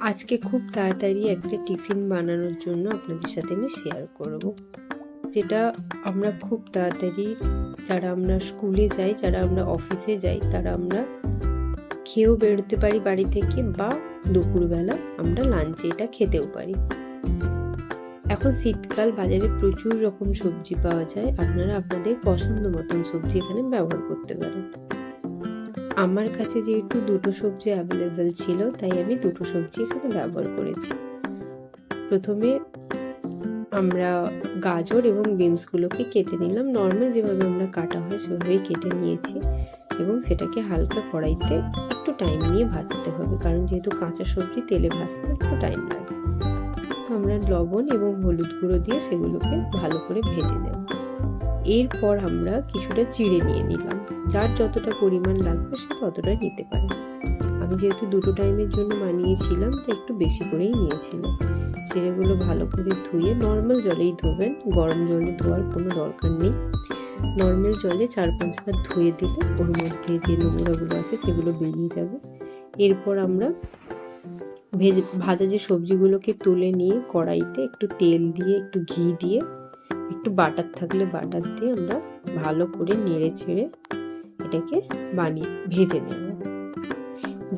আজকে খুব তাড়াতাড়ি একটা টিফিন বানানোর জন্য আপনাদের সাথে আমি শেয়ার করব, যেটা আমরা খুব তাড়াতাড়ি, যারা আমরা স্কুলে যাই, যারা আমরা অফিসে যাই, তারা আমরা খেয়েও বেরোতে পারি বাড়ি থেকে, বা দুপুরবেলা আমরা লাঞ্চে এটা খেতেও পারি। এখন শীতকাল, বাজারে প্রচুর রকম সবজি পাওয়া যায়। আপনারা আপনাদের পছন্দ মতন সবজি এখানে ব্যবহার করতে পারেন। আমার কাছে যেহেতু দুটো সবজি অ্যাভেলেবেল ছিল, তাই আমি দুটো সবজি এখানে ব্যবহার করেছি। প্রথমে আমরা গাজর এবং বিনসগুলোকে কেটে নিলাম। নর্মাল যেভাবে আমরা কাটা হয় সেভাবেই কেটে নিয়েছি, এবং সেটাকে হালকা কড়াইতে একটু টাইম নিয়ে ভাজতে হবে, কারণ যেহেতু কাঁচা সবজি তেলে ভাজতে একটু টাইম লাগে। তো আমরা লবণ এবং হলুদ গুঁড়ো দিয়ে সেগুলোকে ভালো করে ভেজে নেব। এরপর আমরা কিছুটা চিড়ে নিয়ে নিলাম। যার যতটা পরিমাণ লাগবে সে ততটা নিতে পারে। আমি যেহেতু দুটো টাইমের জন্য বানিয়েছিলাম, তাই একটু বেশি করেই নিয়েছিলাম। চিড়েগুলো ভালো করে ধুয়ে, নর্মাল জলেই ধোবেন, গরম জলে ধোয়ার কোনো দরকার নেই। নর্মাল জলে 4-5 বার ধুয়ে দিলে ওর মধ্যে যে নোংরাগুলো আছে সেগুলো বেরিয়ে যাবে। এরপর আমরা ভাজা যে সবজিগুলোকে তুলে নিয়ে কড়াইতে একটু তেল দিয়ে, একটু ঘি দিয়ে, একটু বাটার থাকলে বাটার দিয়ে আমরা ভালো করে নেড়ে ছেড়ে এটাকে ভেজে নেব।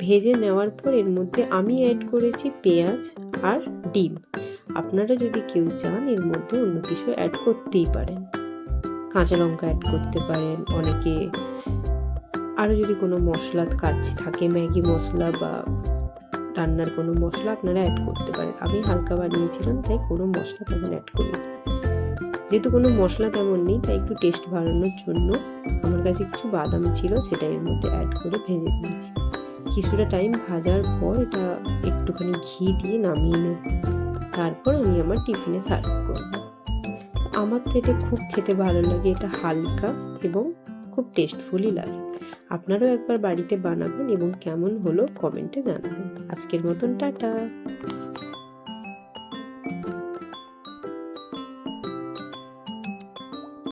ভেজে নেওয়ার পর এর মধ্যে আমি অ্যাড করেছি পেঁয়াজ আর ডিম। আপনারা যদি কেউ চান এর মধ্যে অন্য কিছু অ্যাড করতেই পারেন, কাঁচা লঙ্কা অ্যাড করতে পারেন। অনেকে আরও যদি কোনো মশলা কাছে থাকে, ম্যাগি মশলা বা রান্নার কোনো মশলা আপনারা অ্যাড করতে পারেন। আমি হালকা বানিয়েছিলাম, তাই কোনো মশলা তেমন অ্যাড করিনি। যেহেতু কোনো মশলা তেমন নেই, তাই একটু টেস্ট বাড়ানোর জন্য আমার কাছে কিছু বাদাম ছিল, সেটা এর মধ্যে অ্যাড করে ভেজে দিয়েছি। কিছুটা টাইম ভাজার পর এটা একটুখানি ঘি দিয়ে নামিয়ে নেব। তারপর আমি আমার টিফিনে সার্ভ করব। আমার তো এটা খুব খেতে ভালো লাগে, এটা হালকা এবং খুব টেস্টফুলই লাগে। আপনারাও একবার বাড়িতে বানাবেন এবং কেমন হলো কমেন্টে জানাবেন। আজকের মতন টাটা।